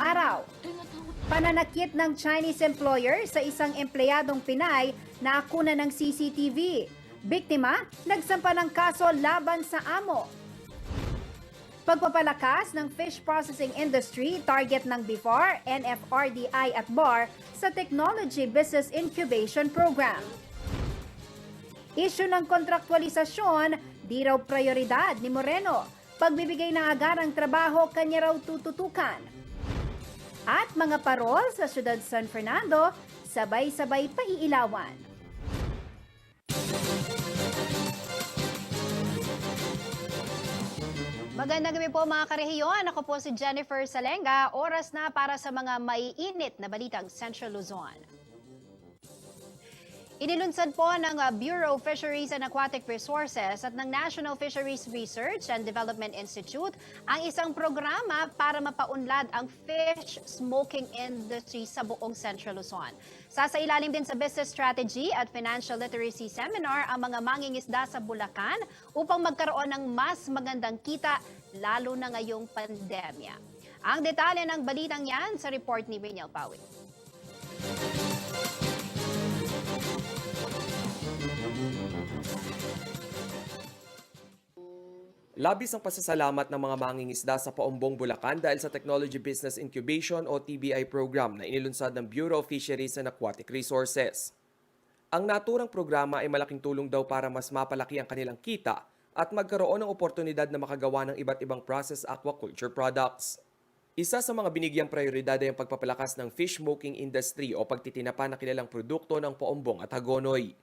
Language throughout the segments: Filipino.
araw. Pananakit ng Chinese employer sa isang empleyadong Pinay na akuna ng CCTV. Biktima, nagsampa ng kaso laban sa amo. Pagpapalakas ng fish processing industry, target ng BIFAR, NFRDI at BAR sa Technology Business Incubation Program. Issue ng kontraktualisasyon, di raw prioridad ni Moreno. Pagbibigay ng agarang trabaho, kanya raw tututukan. At mga parol sa siyudad San Fernando, sabay-sabay paiilawan. Magandang gabi po mga karehiyon. Ako po si Jennifer Salenga. Oras na para sa mga maiinit na balitang Central Luzon. Inilunsad po ng Bureau of Fisheries and Aquatic Resources at ng National Fisheries Research and Development Institute ang isang programa para mapaunlad ang fish smoking industry sa buong Central Luzon. Sasailalim din sa business strategy at financial literacy seminar ang mga mangingisda sa Bulacan upang magkaroon ng mas magandang kita lalo na ngayong pandemya. Ang detalye ng balitang yan sa report ni Reniel Pawi. Labis ang pasasalamat ng mga mangingisda sa Paumbong, Bulacan dahil sa Technology Business Incubation o TBI program na inilunsad ng Bureau of Fisheries and Aquatic Resources. Ang naturang programa ay malaking tulong daw para mas mapalaki ang kanilang kita at magkaroon ng oportunidad na makagawa ng iba't ibang processed aquaculture products. Isa sa mga binigyang prioridad ay ang pagpapalakas ng fish smoking industry o pagtitinapa na kilalang produkto ng Paumbong at Hagonoy.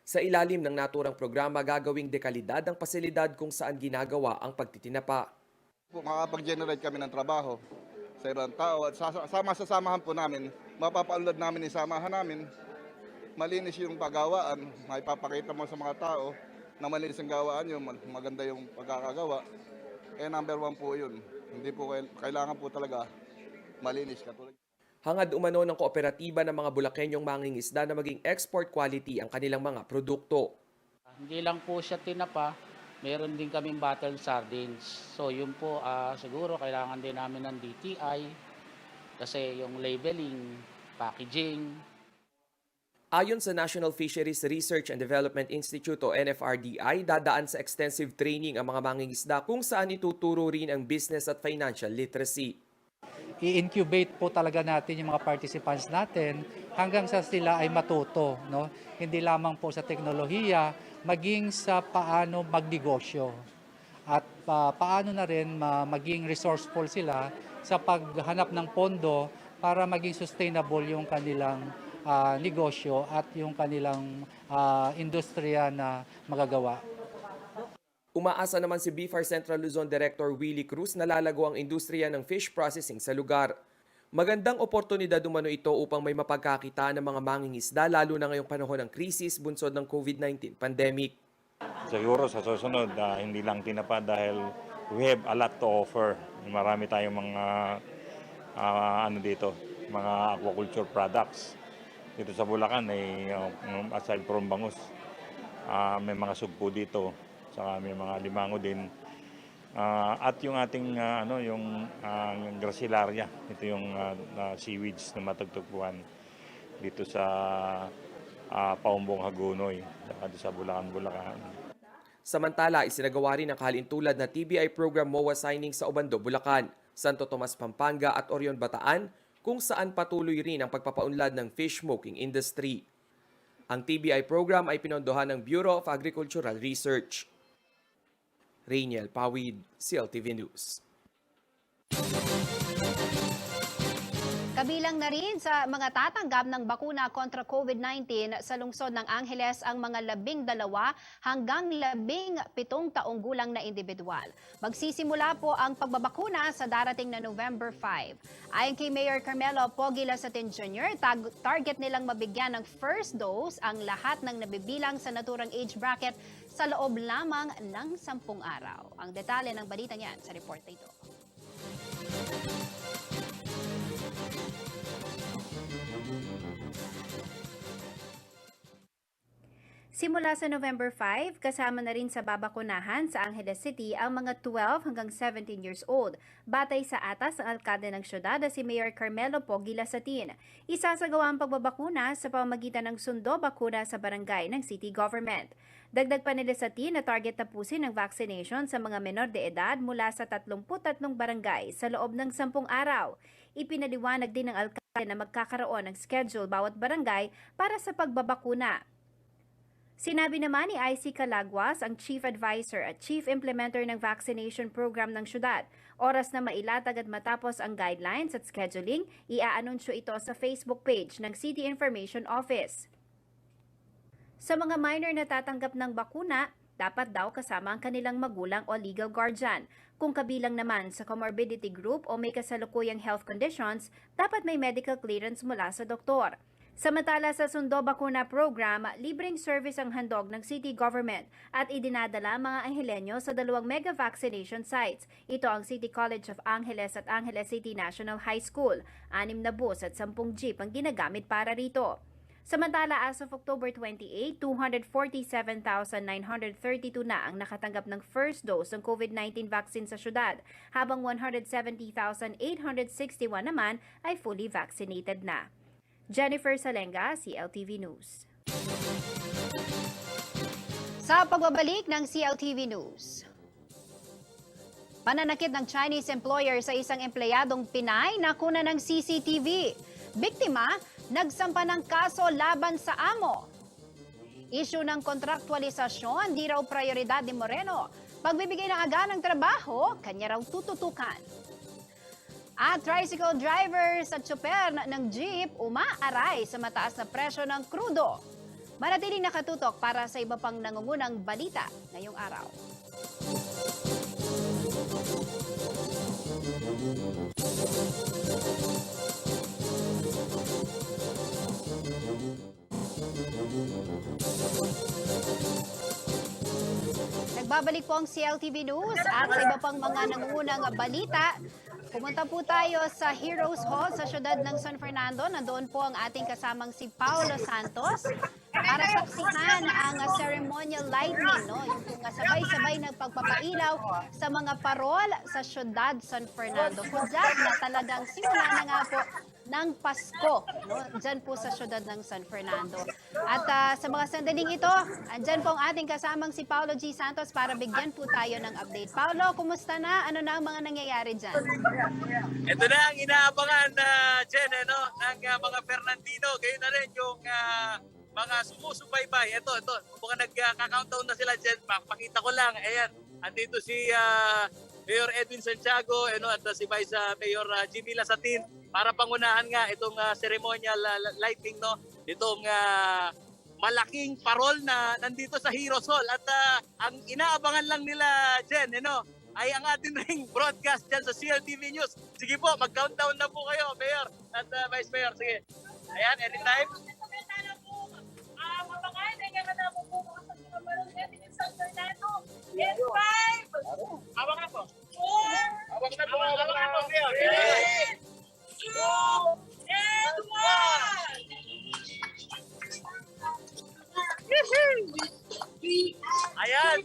Sa ilalim ng naturang programa, gagawing dekalidad ang pasilidad kung saan ginagawa ang pagtitinapa. Makakapag-generate kami ng trabaho sa ibang tao at sama-sasamahan po namin, mapapaunlad namin yung samahan namin, malinis yung paggawaan, maipapakita mo sa mga tao na malinis ang gawaan yun, maganda yung pagkakagawa. Number one po yun, hindi po kailangan po talaga malinis katulad. Hangad umano ng kooperatiba ng mga Bulakenyong mangingisda na maging export quality ang kanilang mga produkto. Hindi lang po siya tinapa, meron din kaming bottled sardines. So yun po, siguro kailangan din namin ng DTI kasi yung labeling, packaging. Ayon sa National Fisheries Research and Development Institute o NFRDI, dadaan sa extensive training ang mga mangingisda kung saan ituturo rin ang business at financial literacy. I-incubate po talaga natin yung mga participants natin hanggang sa sila ay matuto, no? Hindi lamang po sa teknolohiya, maging sa paano magnegosyo at paano na rin maging resourceful sila sa paghanap ng pondo para maging sustainable yung kanilang negosyo at yung kanilang industriya na magagawa. Umaasa naman si BIFAR Central Luzon Director Willie Cruz na lalago ang industriya ng fish processing sa lugar. Magandang oportunidad umano ito upang may mapagkakitaan ng mga mangingisda lalo na ngayong panahon ng krisis bunsod ng COVID-19 pandemic. Siguro sa susunod, hindi lang tinapa dahil we have a lot to offer. Marami tayong mga mga aquaculture products. Dito sa Bulacan ay aside from bangus, may mga sugpo dito. Saka may mga limango din. At yung ating yung gracilaria, ito yung seaweeds na matagtugpuan dito sa Paumbong, Hagonoy, sa Bulacan. Samantala, isinagawa rin ang kahalintulad na TBI program MOA signing sa Obando, Bulacan, Santo Tomas, Pampanga at Orion, Bataan, kung saan patuloy rin ang pagpapaunlad ng fish smoking industry. Ang TBI program ay pinondohan ng Bureau of Agricultural Research. Reniel Pawid, CLTV News. Kabilang na rin sa mga tatanggap ng bakuna kontra COVID-19 sa lungsod ng Angeles ang mga 12 hanggang 17 taong gulang na individual. Magsisimula po ang pagbabakuna sa darating na November 5. Ayon kay Mayor Carmelo Pogi Lasatin Jr., target nilang mabigyan ng first dose ang lahat ng nabibilang sa naturang age bracket sa loob lamang ng 10 araw. Ang detalye ng balita niyan sa report na ito. Simula sa November 5, kasama na rin sa babakunahan sa Angeles City ang mga 12 hanggang 17 years old, batay sa atas ng alkalde ng syudad na si Mayor Carmelo Pogi Lasatin. Isasagawa ang pagbabakuna sa pamamagitan ng sundo bakuna sa barangay ng city government. Dagdag pa ni Lasatin na target tapusin ang vaccination sa mga menor de edad mula sa 33 barangay sa loob ng 10 araw. Ipinaliwanag din ng alkalde na magkakaroon ng schedule bawat barangay para sa pagbabakuna. Sinabi naman ni IC Calagwas, ang Chief Advisor at Chief Implementer ng vaccination program ng syudad, oras na mailatag at matapos ang guidelines at scheduling, iaanunsyo ito sa Facebook page ng City Information Office. Sa mga minor na tatanggap ng bakuna, dapat daw kasama ang kanilang magulang o legal guardian. Kung kabilang naman sa comorbidity group o may kasalukuyang health conditions, dapat may medical clearance mula sa doktor. Samantala sa Sundo Bakuna Program, libreng service ang handog ng city government at idinadala mga Angelenyo sa 2 mega vaccination sites. Ito ang City College of Angeles at Angeles City National High School. 6 na bus at 10 jeep ang ginagamit para rito. Samantala, as of October 28, 247,932 na ang nakatanggap ng first dose ng COVID-19 vaccine sa syudad, habang 170,861 naman ay fully vaccinated na. Jennifer Salenga, CLTV News. Sa pagbabalik ng CLTV News. Pananakit ng Chinese employer sa isang empleyadong Pinay na kuna ng CCTV. Biktima, nagsampa ng kaso laban sa amo. Issue ng kontraktualisasyon, di raw prioridad ni Moreno. Pagbibigay ng aga ng trabaho, kanya raw tututukan. At tricycle drivers at tsoper ng jeep umaaray sa mataas na presyo ng krudo. Manatiling nakatutok para sa iba pang nangungunang balita ngayong araw. Nagbabalik po ang CLTV News at sa iba pang mga nangungunang balita. Pumunta po tayo sa Heroes Hall sa siyudad ng San Fernando. Nandoon po ang ating kasamang si Paulo Santos para saksihan ang ceremonial lighting, no? Yung kung sabay-sabay nagpagpapailaw sa mga parol sa siyudad San Fernando. Hudyat na talagang simula na nga po ng Pasko, no? Diyan po sa siyudad ng San Fernando. At sa mga sandaling ito, andyan po ang ating kasamang si Paulo G. Santos para bigyan po tayo ng update. Paulo, kumusta na? Ano na ang mga nangyayari dyan? Ito na ang inaabangan Jen, ng mga Fernandino. Gayon na rin yung mga sumusubaybay. Ito. Mukhang nagka-countdown na sila Jen. Pakita ko lang. Ayan, andito si Mayor Edwin Santiago at si Vice Mayor Jimmy Lasatin para pangunahan nga itong ceremonial lighting, no? Itong malaking parol na nandito sa Heroes Hall. At ang inaabangan lang nila Jen, ay ang ating ring broadcast dyan sa CLTV News. Sige po, mag-countdown na po kayo, Mayor at Vice Mayor. Sige. Ayan, anytime. Hawak na po. Hawak na po, Mayor. 3, 2, and 1! Ayan.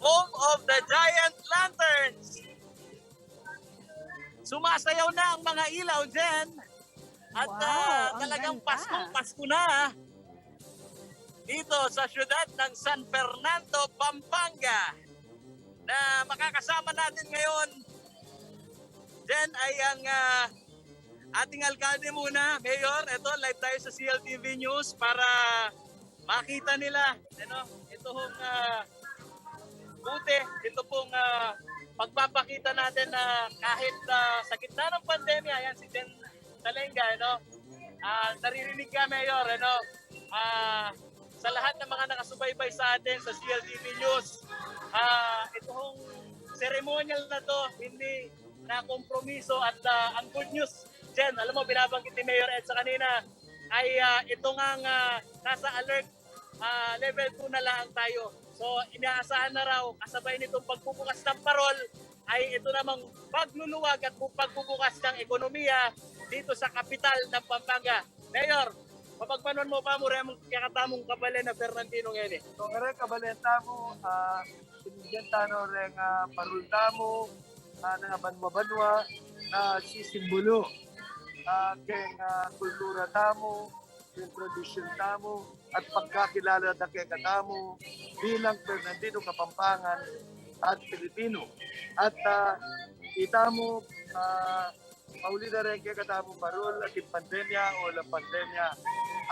Home of the Giant Lanterns. Sumasayaw na ang mga ilaw dyan. At Wow, ang talagang ganda. Pasko na dito sa siyudad ng San Fernando, Pampanga. Na makakasama natin ngayon dyan ay ang ating alkalde muna, Mayor. Ito, live tayo sa CLTV News para makita nila itong buti, ito pong pagpapakita natin na kahit sa gitna ng pandemya, ayan si Jen Salenga, naririnig ka, Mayor, sa lahat ng mga nakasubaybay sa atin sa CLTV News, itong ceremonial na to, hindi na kompromiso at ang good news, Jen, alam mo, binabanggit ni Mayor Ed sa kanina, ay ito nga nasa alert level 2 na lang tayo. So, inaasahan na raw, kasabay nitong pagbubukas ng parol, ay ito namang pagluluwag at pagbubukas ng ekonomiya dito sa kapital ng Pampanga. Mayor, mapagpanon mo pa mo rin ang kakatamong kabalen na Fernandino ngayon eh. So, ere kabalenta mo, sinigyan rin parulta mo, na banwa-banwa, na sisimbolo. Kaya kultura tamo, yung tradisyon tamo, at pagkakilala na kaya katamo bilang Fernandino Kapampangan at Pilipino. At kita mo, mauli na rin kaya katamo parol at yung pandemya o la pandemya.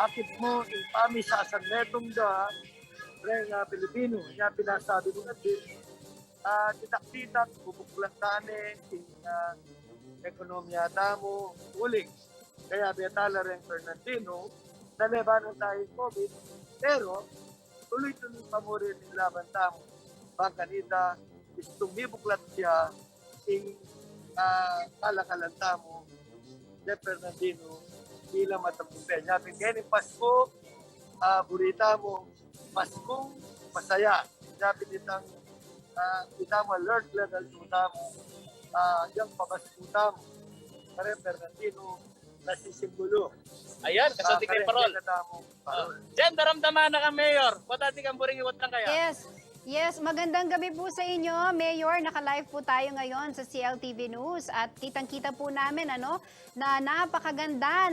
Akit mo, yung pami sa asangletong da, rin Pilipino, niya pinasabi mo natin, titak-titak, bubuklang tane, yung ekonomiya tamo, uling. Kaya betala rin Fernandino, nalebanan tayo ng COVID, pero tuloy-tuloy pa mo rin yung laban tamo. Bangkanita, tumibuklat siya yung kalakalan tamo, de Fernandino, bilang matapumpe. Sabi, ganyan Pasko, burita mo, Paskong masaya. Sabi nitang, kita mo alert level tuta mo, yung pabaskuta mo. Kare Fernandino, nasisimbolo. Ayan, kasati kay Parol. Diyan, daramdaman na ka, Mayor. Patati kang buring iwat lang kaya. Yes, magandang gabi po sa inyo, Mayor. Naka-live po tayo ngayon sa CLTV News at kitang-kita po namin na napakaganda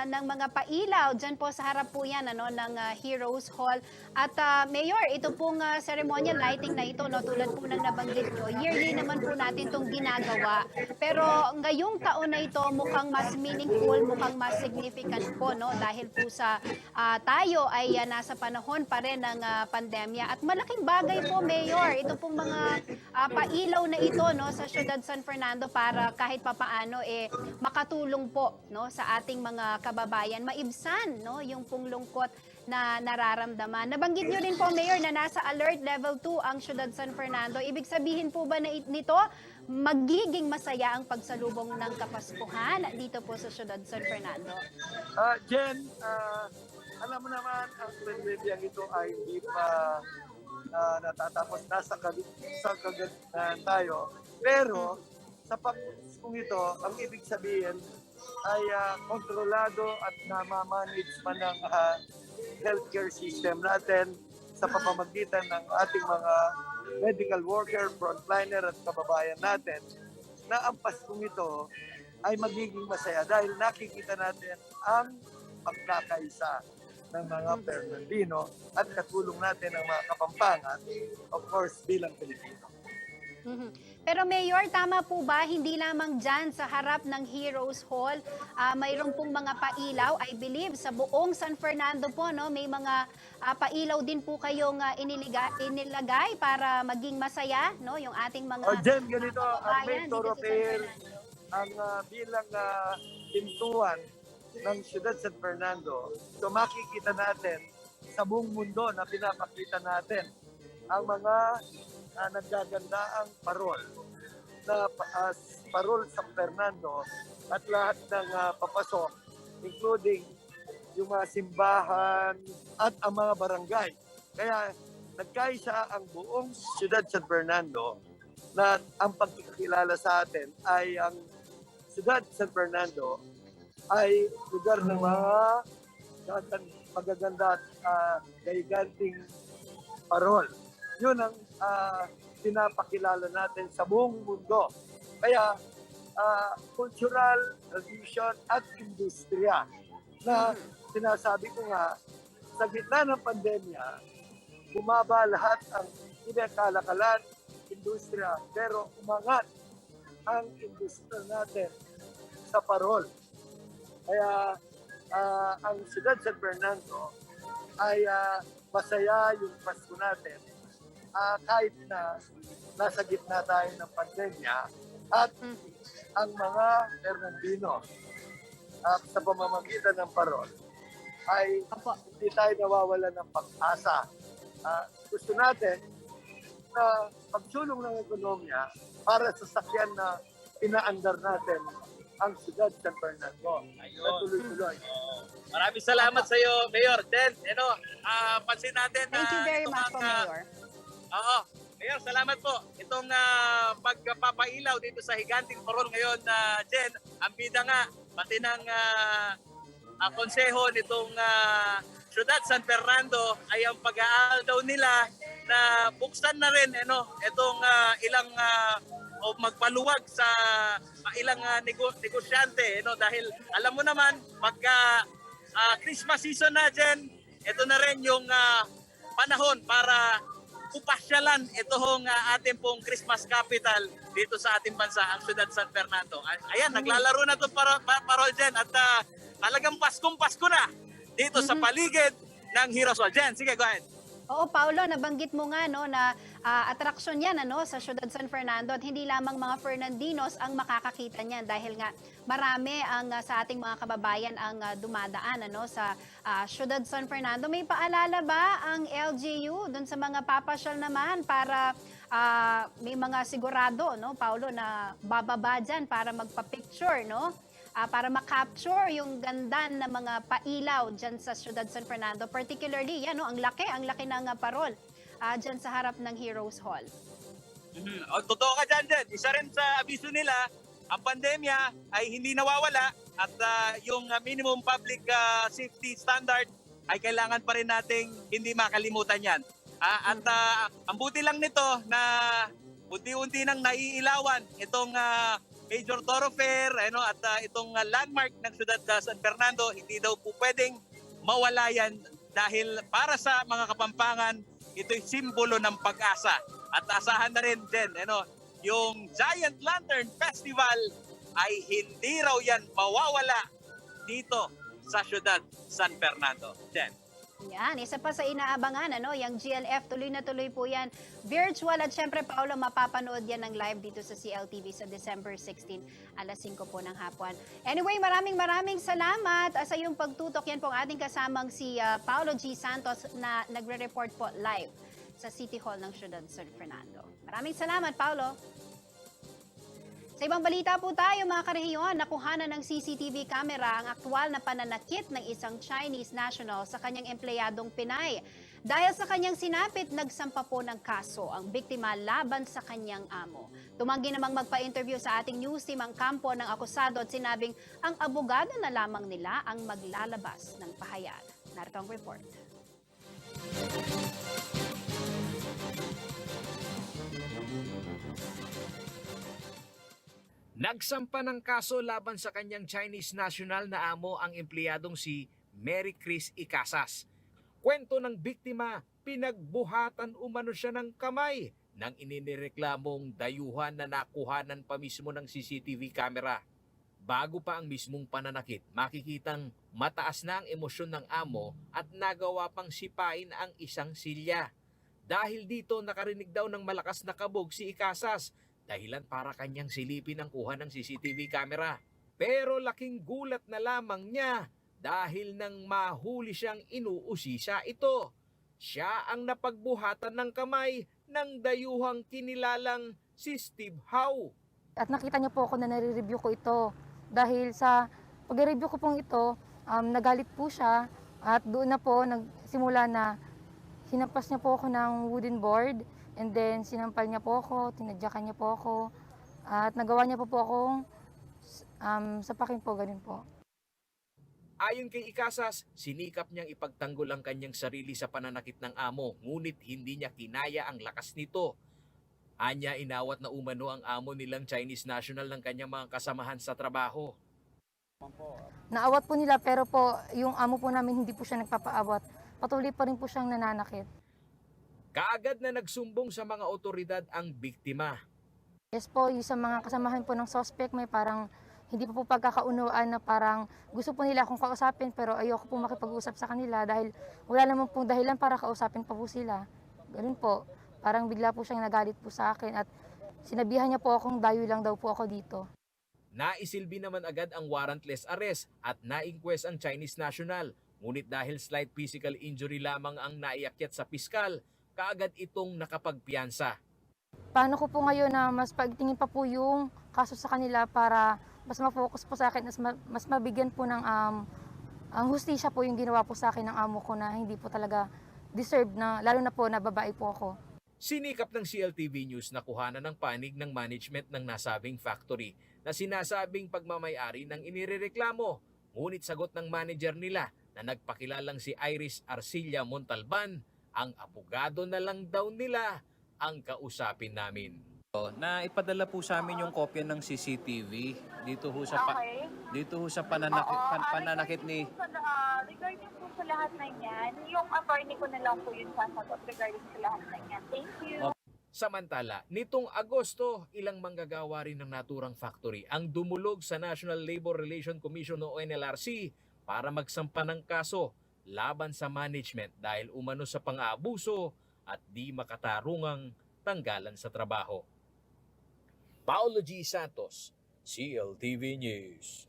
ng mga pailaw diyan po sa harap po yan ng Heroes Hall. At Mayor, ito pong ceremonial lighting na ito tulad po ng nabanggit nyo. Yearly naman po natin itong ginagawa. Pero ngayong taon na ito mukhang mas meaningful, mukhang mas significant po dahil po sa tayo ay nasa panahon pa rin ng pandemya at malaking bagay po, Mayor. Ito pong mga pailaw na ito sa Ciudad San Fernando para kahit papaano makatulong po sa ating mga kababayan. Maibsan yung pong lungkot na nararamdaman. Nabanggit nyo rin po, Mayor, na nasa alert level 2 ang Ciudad San Fernando. Ibig sabihin po ba nito magiging masaya ang pagsalubong ng Kapaskuhan dito po sa Ciudad San Fernando? Jen, alam mo naman, ang pandemya ito ay hindi pa natatapos. Nasa kaganahan tayo. Pero sa pagkung ito, ang ibig sabihin ay kontrolado at namamanage pa ng healthcare system natin sa pamamagitan ng ating mga medical worker, frontliner at kababayan natin na ang Paskong ito ay magiging masaya dahil nakikita natin ang pagkakaisa ng mga Fernandino at katulong natin ng mga Kapampangan, of course, bilang Pilipino. Pero Mayor, tama po ba, hindi lamang dyan sa harap ng Heroes Hall, mayroon pong mga pailaw, I believe, sa buong San Fernando po, may mga pailaw din po kayong inilagay para maging masaya, yung ating mga Jen, ganito, ang main dito sa San thoroughfare, Fernando. ang bilang pintuan ng Ciudad San Fernando, so makikita natin sa buong mundo na pinapakita natin ang mga naggagandaang parol na parol San Fernando at lahat ng papasok, including yung mga simbahan at ang mga barangay. Kaya nagkaisa ang buong Ciudad San Fernando na ang pagkikilala sa atin ay ang Ciudad San Fernando ay lugar ng mga magaganda at gayganting parol. Yun ang pinapakilala natin sa buong mundo. Kaya cultural, tradition at industriya na sinasabi ko nga, sa gitna ng pandemya, bumaba lahat ang kalakalan, industriya, pero umangat ang industriya natin sa parol. Kaya ang Ciudad San Fernando ay masaya yung Pasko natin kahit na nasa gitna tayo ng pandemya at ang mga Fernandino sa pamamagitan ng parol ay hindi tayo nawawala ng pag-asa. Gusto natin na pagsulong ng ekonomiya para sa sakyan na inaandar natin ang Ciudad San Fernando. Na tuloy-tuloy. Maraming salamat sa iyo, Mayor. Then, pansin natin Thank you very much po, Mayor. Oo. Mayor, salamat po. itong pagpapailaw dito sa Higanting Parol ngayon, Jen, ang bida nga, pati ng konseho nitong Ciudad San Fernando ay ang pag-aaral daw nila na buksan na rin itong ilang o magpaluwag sa ilang negosyante dahil alam mo naman pagka Christmas season na Jen, ito na rin yung panahon para upasyalan itong ating pong Christmas capital dito sa ating bansa, ang Ciudad San Fernando. Ayan, naglalaro na itong parol Jen at talagang Paskong-Pasko na dito sa paligid ng Hirosol. Jen, sige, go ahead. Oo, Paolo, nabanggit mo nga na atraksyon yan sa Ciudad San Fernando at hindi lamang mga Fernandinos ang makakakita niyan dahil nga marami ang sa ating mga kababayan ang dumadaan sa Ciudad San Fernando. May paalala ba ang LGU doon sa mga papasyal naman para may mga sigurado, Paolo, na bababa dyan para magpa-picture, para ma-capture yung ganda ng mga pailaw dyan sa Ciudad San Fernando. Particularly, ang laki ng parol dyan sa harap ng Heroes Hall. Totoo ka dyan, Jen. Isa rin sa abiso nila, ang pandemya ay hindi nawawala at yung minimum public safety standard ay kailangan pa rin nating hindi makalimutan yan. At ang buti lang nito na unti-unti nang naiilawan itong major thoroughfare at itong landmark ng Ciudad San Fernando, hindi daw po pwedeng mawala yan dahil para sa mga Kapampangan, ito'y simbolo ng pag-asa. At asahan na rin din, yung Giant Lantern Festival ay hindi raw yan mawawala dito sa Ciudad San Fernando. Jen. Yan, isa pa sa inaabangan, yung GLF, tuloy na tuloy po yan. Virtual at syempre, Paolo, mapapanood yan ng live dito sa CLTV sa December 16, alas 5 po ng hapon. Anyway, maraming salamat sa iyong pagtutok. Yan po ang ating kasamang si Paolo G. Santos na nagre-report po live sa City Hall ng Ciudad San Fernando. Maraming salamat, Paolo. Sa ibang balita po tayo mga karehiyon, nakuhanan ng CCTV camera ang aktwal na pananakit ng isang Chinese national sa kanyang empleyadong Pinay. Dahil sa kanyang sinapit, nagsampa po ng kaso ang biktima laban sa kanyang amo. Tumanggi namang magpa-interview sa ating news team ang kampo ng akusado at sinabing ang abogado na lamang nila ang maglalabas ng pahayag. Narito ang report. Nagsampa ng kaso laban sa kanyang Chinese national na amo ang empleyadong si Mary Chris Icasas. Kwento ng biktima, pinagbuhatan umano siya ng kamay nang inireklamong dayuhan na nakuhanan pa mismo ng CCTV camera. Bago pa ang mismong pananakit, makikitang mataas na ang emosyon ng amo at nagawa pang sipain ang isang silya. Dahil dito nakarinig daw ng malakas na kabog si Icasas, dahilan para kanyang silipin ang kuha ng CCTV camera. Pero laking gulat na lamang niya dahil nang mahuli siyang inuusisa ito. Siya ang napagbuhatan ng kamay ng dayuhang kinilalang si Steve Howe. At nakita niyo po ako na nare-review ko ito. Dahil sa pag-review ko pong ito, nagalit po siya at doon na po nagsimula na hinampas niya po ako ng wooden board. And then, sinampal niya po ako, tinadyakan niya po ako, at nagawa niya po akong sapakin po, ganun po. Ayon kay Icasas, sinikap niyang ipagtanggol ang kanyang sarili sa pananakit ng amo, ngunit hindi niya kinaya ang lakas nito. Anya, inawat na umano ang amo nilang Chinese national ng kanyang mga kasamahan sa trabaho. Naawat po nila, pero po, yung amo po namin hindi po siya nagpapaawat. Patuloy pa rin po siyang nananakit. Kaagad na nagsumbong sa mga otoridad ang biktima. Yes po, yung sa mga kasamahan po ng suspect, may parang hindi pa po pagkakaunawaan na parang gusto po nila akong kausapin pero ayoko po makipag-usap sa kanila dahil wala naman pong dahilan para kausapin pa po sila. Ganun po, parang bigla po siyang nagalit po sa akin at sinabihan niya po akong dayo lang daw po ako dito. Naisilbi naman agad ang warrantless arrest at na-inquest ang Chinese national. Ngunit dahil slight physical injury lamang ang naiakyat sa piskal, kaagad itong nakapagpiyansa. Paano ko po ngayon na mas pagtingin pa po yung kaso sa kanila para mas ma-focus po sa akin, mas mabigyan po ng ang hustisya po yung ginawa po sa akin ng amo ko na hindi po talaga deserve na, lalo na po na babae po ako. Sinikap ng CLTV News na kuhanan ng panig ng management ng nasabing factory na sinasabing pagmamayari ng inirereklamo. Ngunit sagot ng manager nila na nagpakilalang si Iris Arcilla Montalban, ang abogado na lang daw nila ang kausapin namin. Na ipadala po sa amin yung kopya ng CCTV dito ho sa dito ho sa pananakit ni regarding po sa lahat na yan, yung attorney ko na lang po yung sasagot regarding sa lahat na yan. Thank you. Samantala, nitong Agosto, ilang manggagawa rin ng naturang factory ang dumulog sa National Labor Relations Commission o NLRC para magsampa ng kaso laban sa management dahil umano sa pang-aabuso at di makatarungang tanggalan sa trabaho. Paulo G. Santos, CLTV News.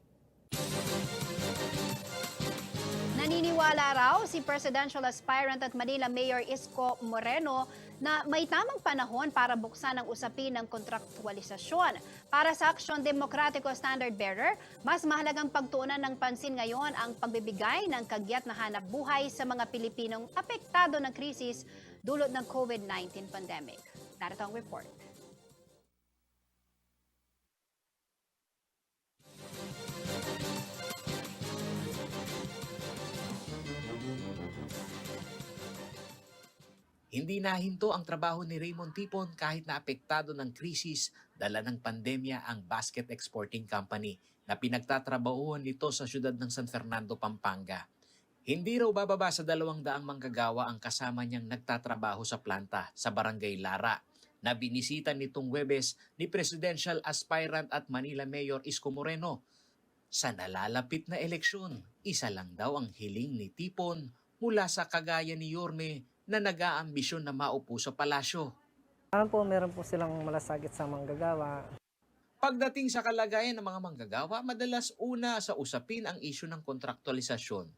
Naniniwala raw si presidential aspirant at Manila Mayor Isko Moreno na may tamang panahon para buksan ang usapin ng kontraktualisasyon. Para sa Aksyon Demokratiko Standard Bearer, mas mahalagang pagtuunan ng pansin ngayon ang pagbibigay ng kagyat na hanap buhay sa mga Pilipinong apektado ng krisis dulot ng COVID-19 pandemic. Narito ang report. Hindi nahinto ang trabaho ni Raymond Tipon kahit na apektado ng krisis dala ng pandemya ang basket exporting company na pinagtatrabahuhan nito sa siyudad ng San Fernando, Pampanga. Hindi raw bababa sa 200 manggagawa ang kasama niyang nagtatrabaho sa planta sa Barangay Lara na binisita nitong Huwebes ni Presidential Aspirant at Manila Mayor Isko Moreno. Sa nalalapit na eleksyon, isa lang daw ang hiling ni Tipon mula sa kagaya ni Yorme na nag-aambisyon na maupo sa palasyo. Meron po silang malasakit sa manggagawa. Pagdating sa kalagayan ng mga manggagawa, madalas una sa usapin ang isyu ng kontraktualisasyon.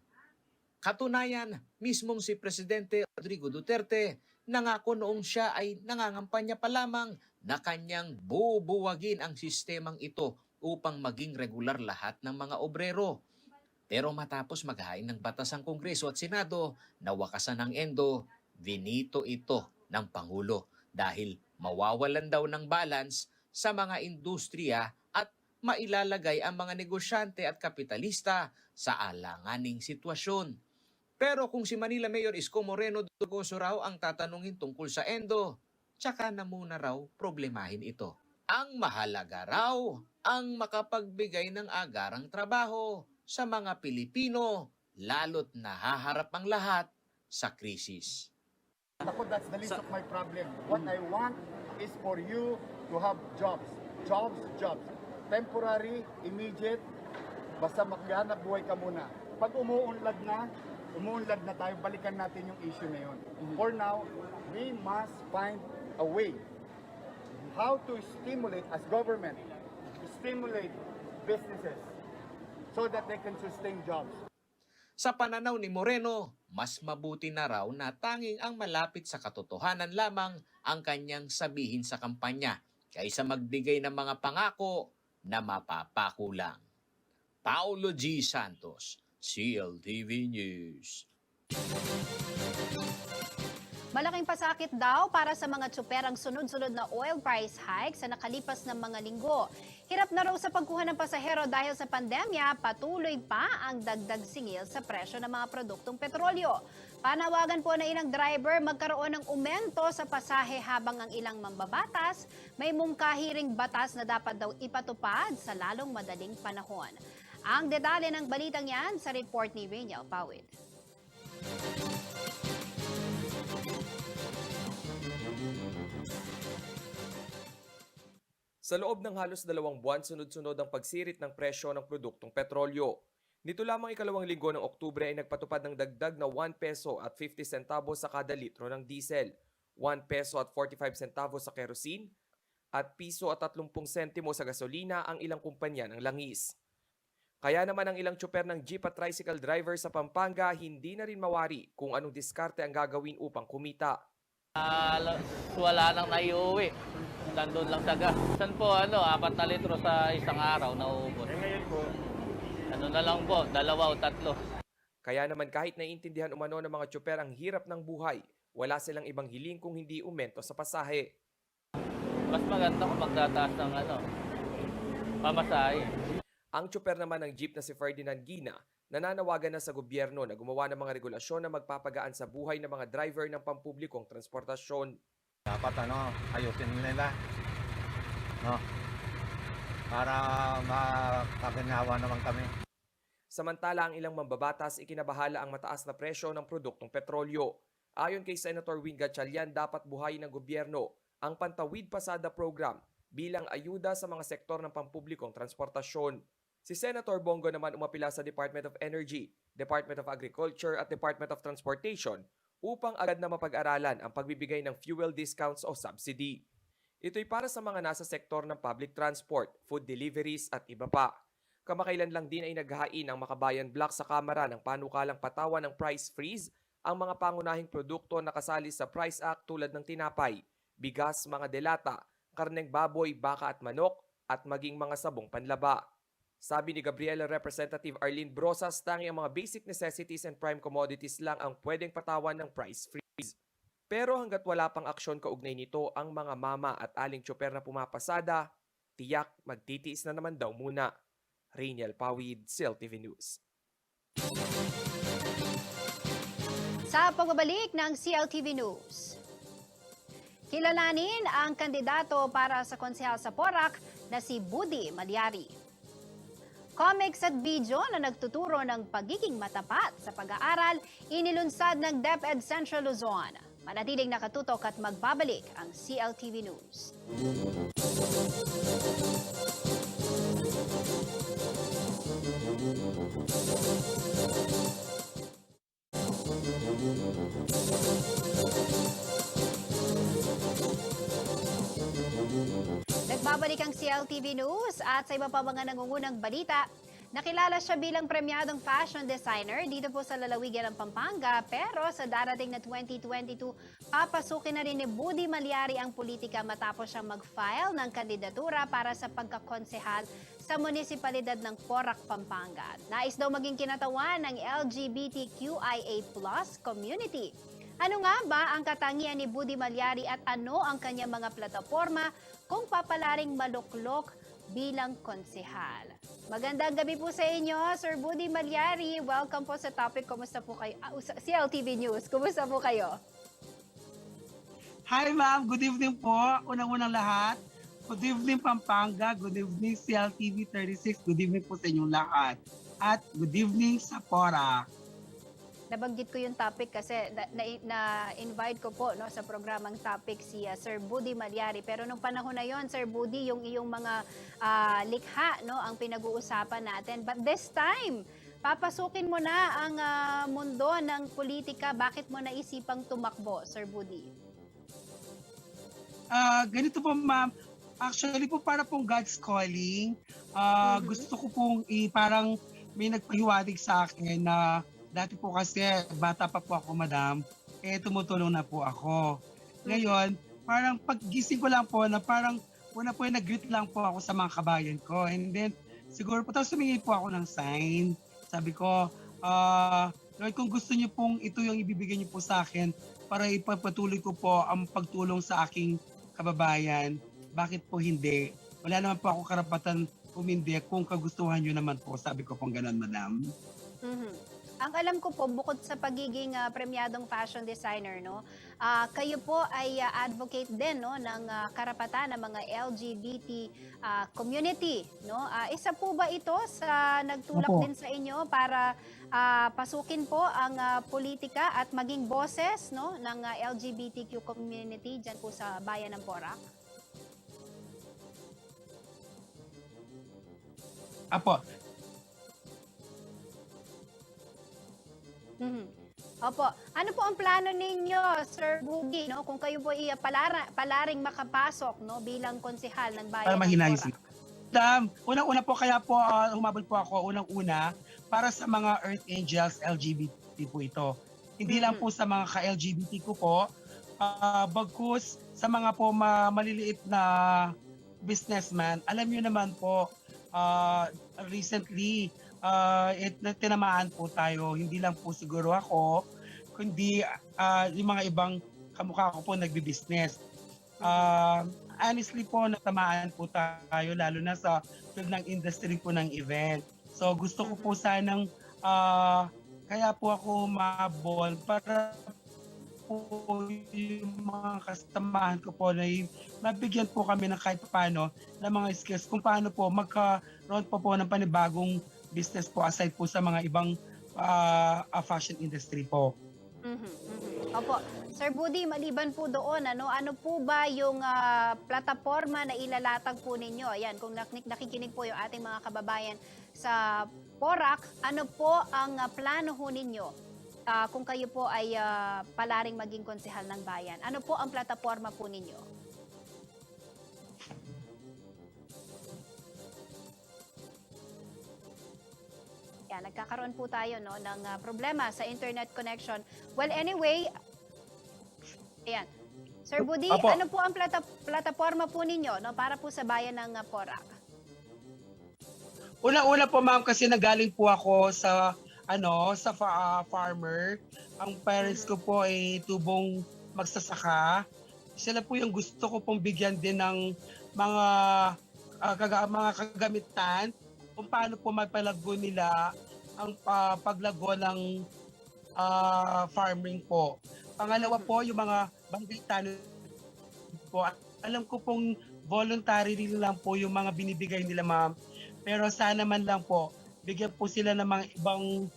Katunayan, mismong si Presidente Rodrigo Duterte nangako noong siya ay nangangampanya pa lamang na kanyang bubuwagin ang sistemang ito upang maging regular lahat ng mga obrero. Pero matapos maghain ng batas ang Kongreso at Senado, nawakasan ng endo, vinito ito ng Pangulo dahil mawawalan daw ng balance sa mga industriya at mailalagay ang mga negosyante at kapitalista sa alanganing sitwasyon. Pero kung si Manila Mayor Isko Moreno Dugoso raw ang tatanungin tungkol sa endo, tsaka na muna raw problemahin ito. Ang mahalaga raw ang makapagbigay ng agarang trabaho sa mga Pilipino, lalo't nahaharap ang lahat sa krisis. Ako, that's the least of my problem. What I want is for you to have jobs. Jobs. Temporary, immediate, basta maghanap buhay ka muna. Pag umuunlad na tayo, balikan natin yung issue na yun. For now, we must find a way how to stimulate as government, to stimulate businesses so that they can sustain jobs. Sa pananaw ni Moreno, mas mabuti na raw na tanging ang malapit sa katotohanan lamang ang kanyang sabihin sa kampanya kaysa magbigay ng mga pangako na mapapakulang. Paulo G. Santos, CLTV News. Malaking pasakit daw para sa mga tsuper ang sunod-sunod na oil price hike sa nakalipas na mga linggo. Hirap na raw sa pagkuha ng pasahero dahil sa pandemya, patuloy pa ang dagdag singil sa presyo ng mga produktong petrolyo. Panawagan po na ilang driver magkaroon ng umento sa pasahe habang ang ilang mambabatas may mungkahiring batas na dapat daw ipatupad sa lalong madaling panahon. Ang detalye ng balitang yan sa report ni Rainiel Pawid. Sa loob ng halos 2 buwan, sunod-sunod ang pagsirit ng presyo ng produktong petrolyo. Nito lamang ikalawang linggo ng Oktubre ay nagpatupad ng dagdag na 1 peso at 50 centavos sa kada litro ng diesel, 1 peso at 45 centavos sa kerosene, at piso at 30 sentimo sa gasolina ang ilang kumpanya ng langis. Kaya naman ang ilang tsuper ng jeep at tricycle driver sa Pampanga hindi na rin mawari kung anong diskarte ang gagawin upang kumita. Wala nang naiuwi. Nandun lang sa gas. Saan po 4 na litro sa isang araw nauubos. Ngayon po, Na lang po, 2 o 3. Kaya naman kahit naiintindihan umano ng mga tsuper ang hirap ng buhay, wala silang ibang hiling kung hindi umento sa pasahe. Mas maganda kung magtataas ng pamasahe. Ang tsuper naman ng jeep na si Ferdinand Gina, nananawagan na sa gobyerno na gumawa ng mga regulasyon na magpapagaan sa buhay ng mga driver ng pampublikong transportasyon. Dapat ayusin nila. No? Para makakinawa naman kami. Samantala, ang ilang mambabatas ikinabahala ang mataas na presyo ng produktong petrolyo. Ayon kay Senator Win Gatchalian, dapat buhayin ng gobyerno ang Pantawid Pasada Program bilang ayuda sa mga sektor ng pampublikong transportasyon. Si Senator Bongo naman umapila sa Department of Energy, Department of Agriculture at Department of Transportation upang agad na mapag-aralan ang pagbibigay ng fuel discounts o subsidy. Ito'y para sa mga nasa sektor ng public transport, food deliveries at iba pa. Kamakailan lang din ay naghain ang Makabayan Block sa Kamara ng panukalang patawan ng price freeze ang mga pangunahing produkto na kasali sa Price Act tulad ng tinapay, bigas, mga delata, karneng baboy, baka at manok, at maging mga sabong panlaba. Sabi ni Gabriela Representative Arlene Brosas, tangi ang mga basic necessities and prime commodities lang ang pwedeng patawan ng price freeze. Pero hanggat wala pang aksyon kaugnay nito ang mga mama at aling tsuper na pumapasada, tiyak magtitiis na naman daw muna. Rainiel Pawid, CLTV News. Sa pagbabalik ng CLTV News, kilalanin ang kandidato para sa konsehal sa Porac na si Buddy Malyari. Comics at video na nagtuturo ng pagiging matapat sa pag-aaral inilunsad ng DepEd Central Luzon. Manatiling nakatutok at magbabalik ang CLTV News. Nagbabalik ang CLTV News at sa iba pa mga nangungunang balita, nakilala siya bilang premyadong fashion designer dito po sa lalawigan ng Pampanga, pero sa darating na 2022, papasukin na rin ni Buddy Malyari ang politika matapos siyang mag-file ng kandidatura para sa pagkakonsehal sa munisipalidad ng Porac, Pampanga. Nais daw maging kinatawan ng LGBTQIA+ community. Ano nga ba ang katangian ni Buddy Malyari at ano ang kanyang mga plataforma kung papalaring maluklok bilang konsehal? Magandang gabi po sa inyo, Sir Buddy Malyari. Welcome po sa topic. Kumusta po kayo? CLTV News, kumusta po kayo? Hi ma'am, good evening po. Unang-unang lahat. Good evening Pampanga, good evening CLTV 36, good evening po sa inyong lahat. At good evening sa Porac. Nabanggit ko yung topic kasi na-invite ko po sa programang topic si Sir Buddy Malyari. Pero nung panahon na yon, Sir Buddy, yung iyong mga likha ang pinag-uusapan natin. But this time, papasukin mo na ang mundo ng politika. Bakit mo naisipang tumakbo, Sir Buddy? Ganito po ma'am, actually po para pong God's calling. Gusto ko pong parang may nagpahiwatig sa akin na dati po kasi, bata pa po ako, madam, tumutulong na po ako. Ngayon, parang paggising ko lang po na parang una po nag-greet lang po ako sa mga kabayan ko. And then, siguro po, tapos sumingi po ako ng sign. Sabi ko, Lord, kung gusto niyo pong ito yung ibibigay niyo po sa akin para ipagpatuloy ko po ang pagtulong sa aking kababayan, bakit po hindi? Wala naman po ako karapatan umindi kung kagustuhan niyo naman po. Sabi ko pong ganun, madam. Ang alam ko po, bukod sa pagiging premyadong fashion designer, kayo po ay advocate din ng karapatan ng mga LGBT community. Isa po ba ito sa nagtulak din sa inyo para pasukin po ang politika at maging boses ng LGBTQ community dyan po sa bayan ng Porac? Apo. Opo. Ano po ang plano ninyo, Sir Buddy, kung kayo po palaring makapasok bilang konsehal ng bayan Para ng mahinayos. Porac? Unang-una po kaya po humabol po ako unang-una para sa mga Earth Angels LGBT po ito. Hindi lang po sa mga ka-LGBT ko po, bagkus sa mga po maliliit na businessman. Alam niyo naman po, recently, tinamaan po tayo, hindi lang po siguro ako, kundi yung mga ibang kamukha ko po nagbi-business. Honestly po, natamaan po tayo lalo na sa field ng industry po ng event. So gusto ko po sanang kaya po ako mabol para po yung mga kasamahan ko po na mabigyan po kami ng kahit paano ng mga skills kung paano po magkaroon po ng panibagong business po aside po sa mga ibang fashion industry po. Opo. Sir Budi, maliban po doon, ano po ba yung plataforma na ilalatag po ninyo? Ayan, kung nakikinig po yung ating mga kababayan sa PORAC, ano po ang plano ho ninyo? Kung kayo po ay palaring maging konsehal ng bayan, ano po ang plataforma po ninyo? Yan, nagkakaroon po tayo ng problema sa internet connection. Well, anyway, ayan. Sir Budi, Apo. ano po ang plataforma po ninyo para po sa bayan ng PORAC? Una-una po ma'am kasi nagaling po ako sa farmer. Ang parents ko po ay tubong magsasaka. Sila po yung gusto ko pong bigyan din ng mga kagamitan kung paano po magpalago nila ang paglago ng farming po. Pangalawa po, yung mga barangay tanod po. Alam ko pong voluntary lang po yung mga binibigay nila ma'am. Pero sana man lang po, bigyan po sila ng mga ibang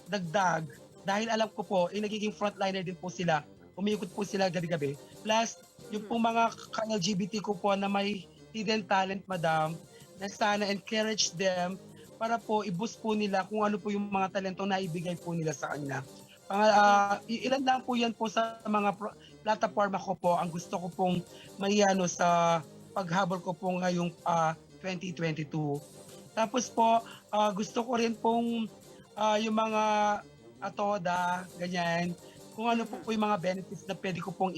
dagdag. Dahil alam ko po, nagiging frontliner din po sila. Umiikot po sila gabi-gabi. Plus, yung pong mga LGBT ko po na may hidden talent, madam, na sana encourage them para po i-boost po nila kung ano po yung mga talento na ibigay po nila sa kanila. Ilan lang po yan po sa mga plataforma ko po ang gusto ko pong mayano sa paghabol ko po ngayong 2022. Tapos po, gusto ko rin pong yung mga atoda, ganyan, kung ano po yung mga benefits na pwede ko pong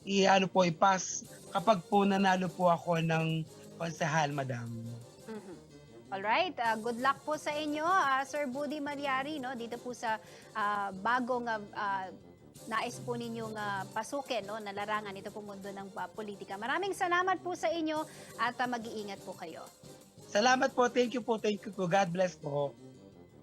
i-pass kapag po nanalo po ako ng konsehal, madam. Alright, good luck po sa inyo, Sir Budi Malyari, dito po sa bagong nais po ninyong pasukin, na larangan ito po mundo ng politika. Maraming salamat po sa inyo at mag-iingat po kayo. Salamat po, thank you po, God bless po.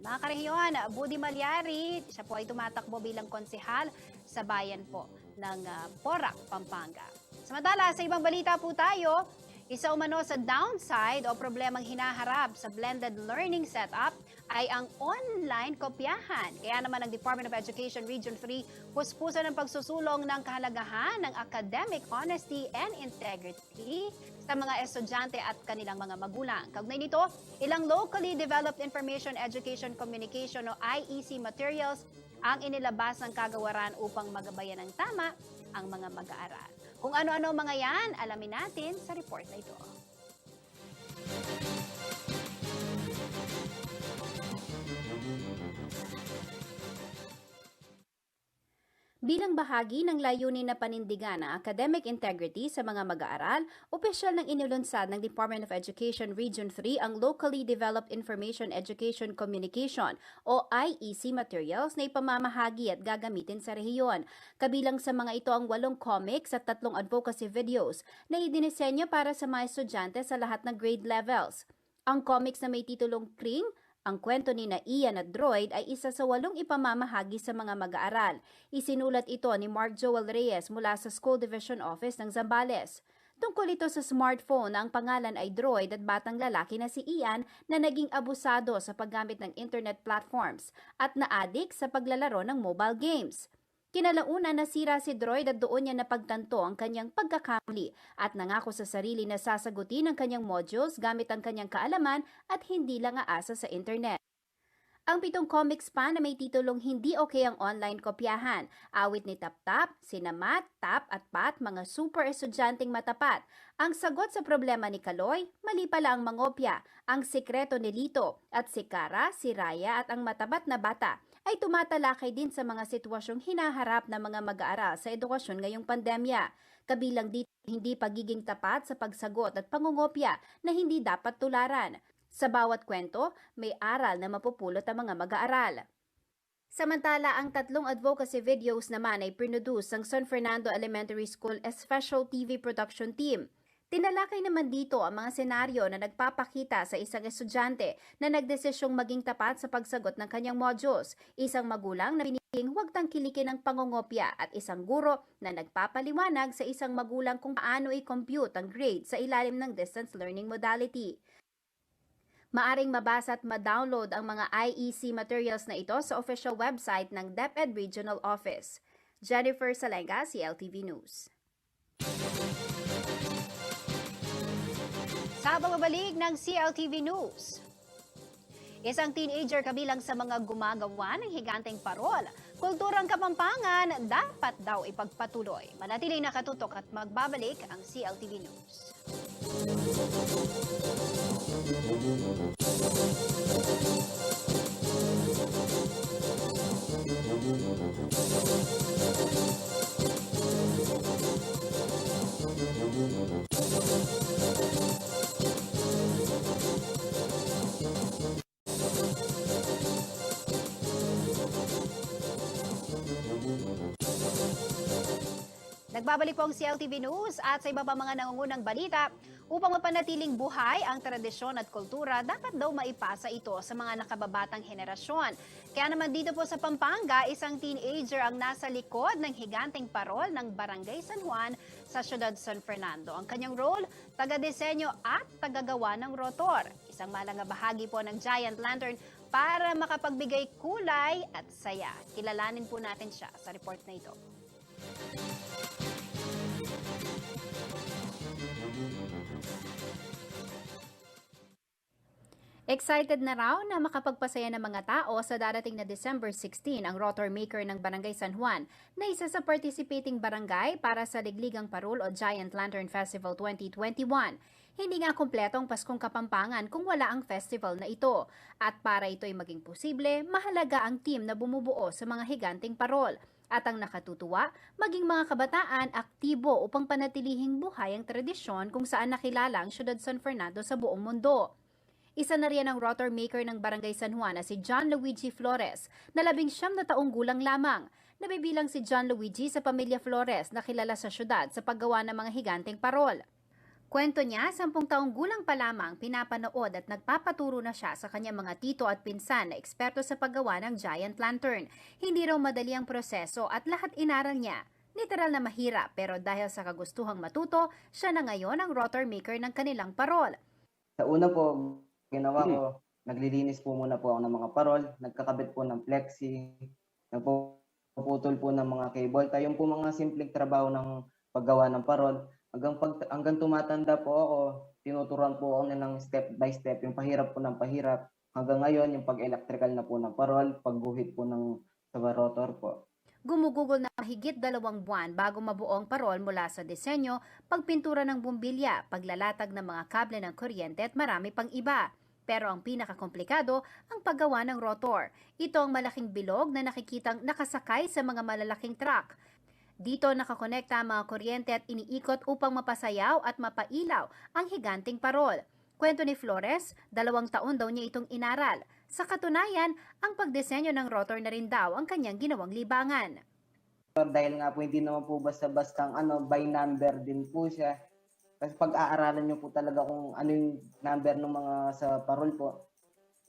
Mga karehiyon, Budi Malyari, siya po ay tumatakbo bilang konsehal sa bayan po ng PORAC, Pampanga. Samantala, sa ibang balita po tayo, isa umano sa downside o problemang hinaharap sa blended learning setup ay ang online kopyahan. Kaya naman ang Department of Education Region 3 puspusan ng pagsusulong ng kahalagahan ng academic honesty and integrity sa mga estudyante at kanilang mga magulang. Kaugnay nito, ilang locally developed information education communication o IEC materials ang inilabas ng kagawaran upang magabayan ng tama ang mga mag-aaral. Kung ano-ano mga yan, alamin natin sa report na ito. Bilang bahagi ng layunin na panindigan ng academic integrity sa mga mag-aaral, opisyal ng inilunsad ng Department of Education Region 3 ang Locally Developed Information Education Communication o IEC materials na ipamamahagi at gagamitin sa rehiyon. Kabilang sa mga ito ang 8 comics at 3 advocacy videos na idinisenyo para sa mga estudyante sa lahat ng grade levels. Ang comics na may titulong Kring, ang kwento ni Ian at Droid ay isa sa 8 ipamamahagi sa mga mag-aaral. Isinulat ito ni Mark Joel Reyes mula sa School Division Office ng Zambales. Tungkol ito sa smartphone na ang pangalan ay Droid at batang lalaki na si Ian na naging abusado sa paggamit ng internet platforms at na-addict sa paglalaro ng mobile games. Kinalauna nasira si Droid at doon niya napagtanto ang kanyang pagkakamali at nangako sa sarili na sasagutin ang kanyang modules gamit ang kanyang kaalaman at hindi lang aasa sa internet. Ang 7 comics pa na may titulong Hindi Okay ang Online Kopyahan, awit ni Tap-Tap, sina Matt, Tap at Pat, mga super estudyanteng matapat. Ang sagot sa problema ni Kaloy, mali pala ang mangopya, ang sikreto ni Lito, at si Kara, si Raya at ang matabat na bata ay tumatalakay din sa mga sitwasyong hinaharap ng mga mag-aaral sa edukasyon ngayong pandemya. Kabilang dito hindi pagiging tapat sa pagsagot at pangungopya na hindi dapat tularan. Sa bawat kwento, may aral na mapupulot ang mga mag-aaral. Samantala, ang 3 advocacy videos naman ay produce ng San Fernando Elementary School Special TV Production Team. Tinalakay naman dito ang mga senaryo na nagpapakita sa isang estudyante na nagdesisyong maging tapat sa pagsagot ng kanyang modules, isang magulang na piniging huwag tangkilikin ng pangongopya at isang guro na nagpapaliwanag sa isang magulang kung paano i-compute ang grade sa ilalim ng distance learning modality. Maaring mabasa at ma-download ang mga IEC materials na ito sa official website ng DepEd Regional Office. Jennifer Salenga, CLTV News. Sa pagbabalik ng CLTV News, isang teenager kabilang sa mga gumagawa ng higanteng parol. Kulturang Kapampangan dapat daw ipagpatuloy. Manatiling nakatutok at magbabalik ang CLTV News. Nagbabalik po ang CLTV News at sa iba pa mga nangungunang balita, upang mapanatiling buhay ang tradisyon at kultura, dapat daw maipasa ito sa mga nakababatang henerasyon. Kaya naman dito po sa Pampanga, isang teenager ang nasa likod ng higanteng parol ng Barangay San Juan sa siyudad San Fernando. Ang kanyang role, taga-disenyo at tagagawa ng rotor. Isang malagang bahagi po ng Giant Lantern para makapagbigay kulay at saya. Kilalanin po natin siya sa report na ito. Excited na raw na makapagpasaya ng mga tao sa darating na December 16 ang rotor maker ng Barangay San Juan na isa sa participating barangay para sa Ligligang Parol o Giant Lantern Festival 2021. Hindi nga kumpletong Paskong Kapampangan kung wala ang festival na ito. At para ito'y maging posible, mahalaga ang team na bumubuo sa mga higanteng parol. At ang nakatutuwa, maging mga kabataan aktibo upang panatilihing buhay ang tradisyon kung saan nakilala ang siyudad San Fernando sa buong mundo. Isa na riyan ang rotor maker ng Barangay San Juan na si John Luigi Flores, na 19 na taong gulang lamang. Nabibilang si John Luigi sa pamilya Flores na kilala sa syudad sa paggawa ng mga higanteng parol. Kwento niya, 10 taong gulang pa lamang pinapanood at nagpapaturo na siya sa kanyang mga tito at pinsan na eksperto sa paggawa ng giant lantern. Hindi raw madali ang proseso at lahat inaral niya. Literal na mahirap, pero dahil sa kagustuhang matuto, siya na ngayon ang rotor maker ng kanilang parol. Sa una po, ginawa ko, naglilinis po muna po ako ng mga parol, nagkakabit po ng plexi, nagpuputol po ng mga cable. Yung po mga simpleng trabaho ng paggawa ng parol. Hanggang tumatanda po ako, tinuturuan po ako ng step by step, yung pahirap po ng pahirap. Hanggang ngayon, yung pag-electrical na po ng parol, pagguhit po ng sa rotor po. Gumugugol na mahigit 2 buwan bago mabuo ang parol mula sa disenyo, pagpintura ng bumbilya, paglalatag ng mga kable ng kuryente at marami pang iba. Pero ang pinakakomplikado, ang paggawa ng rotor. Ito ang malaking bilog na nakikitang nakasakay sa mga malalaking truck. Dito nakakonekta ang mga kuryente at iniikot upang mapasayaw at mapailaw ang higanting parol. Kwento ni Flores, 2 taon daw niya itong inaral. Sa katunayan, ang pagdisenyo ng rotor na rin daw ang kanyang ginawang libangan. Dahil nga po hindi naman po basta-bastang by number din po siya. Kasi pag-aaralan niyo po talaga kung ano yung number ng mga sa parol po.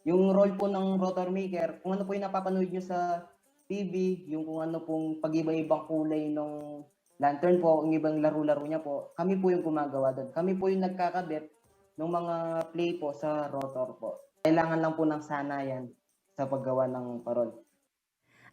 Yung role po ng rotor maker, kung ano po yung napapanood niyo sa TV, yung kung ano pong pag-iba-ibang kulay ng lantern po, yung ibang laro-laro niya po, kami po yung gumagawa doon. Kami po yung nagkakabit ng mga play po sa rotor po. Kailangan lang po ng sanayan sa paggawa ng parol.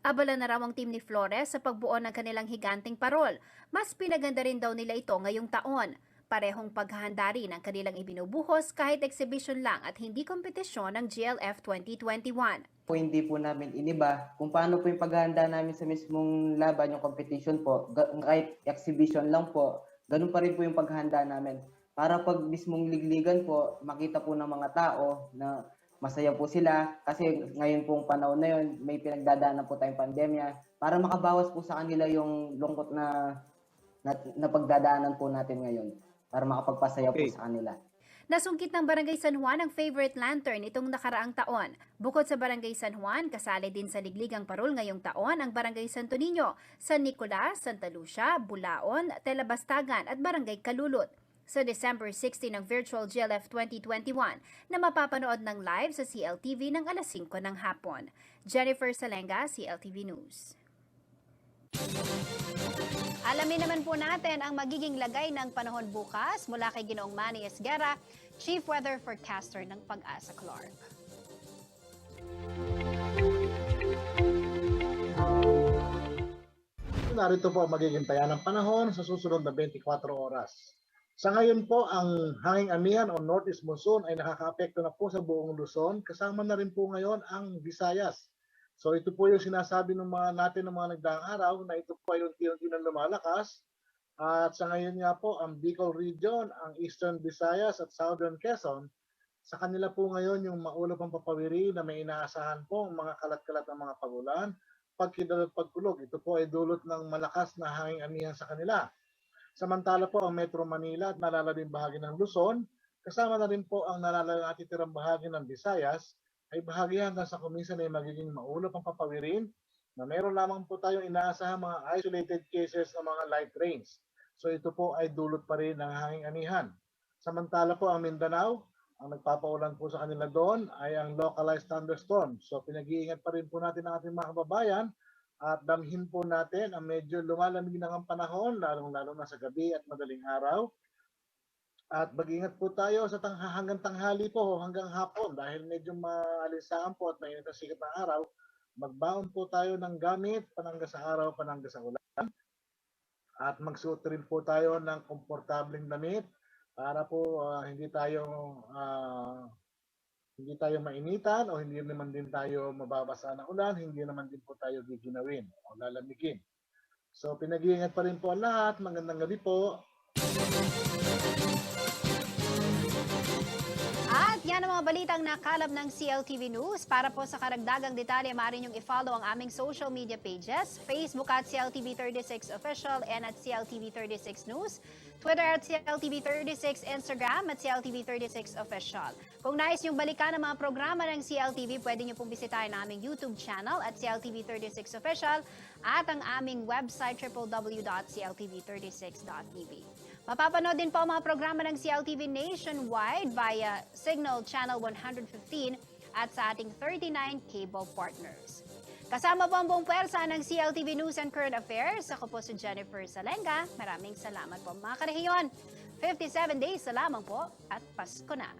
Abala na raw ang team ni Flores sa pagbuo ng kanilang higanting parol. Mas pinaganda rin daw nila ito ngayong taon. Parehong paghahanda rin ang kanilang ibinubuhos kahit exhibition lang at hindi kompetisyon ng GLF 2021. Po hindi po namin iniba kung paano po yung paghahanda namin sa mismong laban, yung competition po, kahit exhibition lang po, ganun pa rin po yung paghahanda namin. Para pag mismong ligligan po, makita po ng mga tao na masaya po sila kasi ngayon pong panahon na yun, may pinagdadaanan po tayong pandemya para makabawas po sa kanila yung lungkot na pagdadaanan po natin ngayon para makapagpasaya po sa kanila. Nasungkit ng Barangay San Juan ang favorite lantern itong nakaraang taon. Bukod sa Barangay San Juan, kasali din sa Ligligang Parol ngayong taon ang Barangay Santo Niño, San Nicolas, Santa Lucia, Bulaon, Telabastagan at Barangay Kalulot. Sa December 16 ng Virtual GLF 2021 na mapapanood ng live sa CLTV ng alas 5 ng hapon. Jennifer Salenga, CLTV News. Alamin naman po natin ang magiging lagay ng panahon bukas mula kay Ginoong Manny Esguerra, Chief Weather Forecaster ng Pag-asa Clark. Narito po ang magiging taya ng panahon sa susunod na 24 oras. Sa ngayon po, ang hanging amihan o northeast monsoon ay nakakaapekto na po sa buong Luzon. Kasama na rin po ngayon ang Visayas. So ito po yung sinasabi ng natin ng mga nagdaang araw na ito po ay unti-unti na lumalakas. At sa ngayon nga po, ang Bicol Region, ang Eastern Visayas at Southern Quezon, sa kanila po ngayon yung maulap ang papawiri na may inaasahan po ang mga kalat-kalat ng mga pagulan, pagkidal at pagkulog. Ito po ay dulot ng malakas na hanging amihan sa kanila. Samantala po ang Metro Manila at nalalabing bahagi ng Luzon, kasama na rin po ang natitirang bahagi ng Visayas, ay bahagi hanggang sa kuminsan ay magiging maulap ang papawirin na meron lamang po tayong inaasahan mga isolated cases ng mga light rains. So ito po ay dulot pa rin ng hanging amihan. Samantala po ang Mindanao, ang nagpapaulan po sa kanila doon ay ang localized thunderstorm. So pinag-iingat pa rin po natin ang ating mga kababayan at damhin po natin ang medyo lumalamig na ang panahon, lalong-lalo na sa gabi at madaling araw. At mag-ingat po tayo sa hanggang tanghali po hanggang hapon dahil medyo maalinsaan po at mainit ang sikat ng araw. Magbaon po tayo ng gamit panangga sa araw, panangga sa ulan. At magsuot rin po tayo ng komportableng damit para po hindi tayo mainitan o hindi naman din tayo mababasa ng ulan, hindi naman din po tayo giginawin o lalamigin. So pinag-iingat pa rin po ang lahat. Magandang gabi po. At yan ang mga balitang nakalap ng CLTV News. Para po sa karagdagang detalye, maaari niyong i-follow ang aming social media pages, Facebook at CLTV36 Official and at CLTV36 News, Twitter at CLTV36, Instagram at CLTV36 Official. Kung nais niyong balikan ang mga programa ng CLTV, pwede niyo pong bisitahin ang aming YouTube channel at CLTV36 Official at ang aming website www.cltv36.tv. Mapapanood din po ang mga programa ng CLTV nationwide via Signal Channel 115 at sa ating 39 cable partners. Kasama po ang buong pwersa ng CLTV News and Current Affairs. Ako po si Jennifer Salenga. Maraming salamat po mga karehiyon. 57 days na lamang po at Pasko na.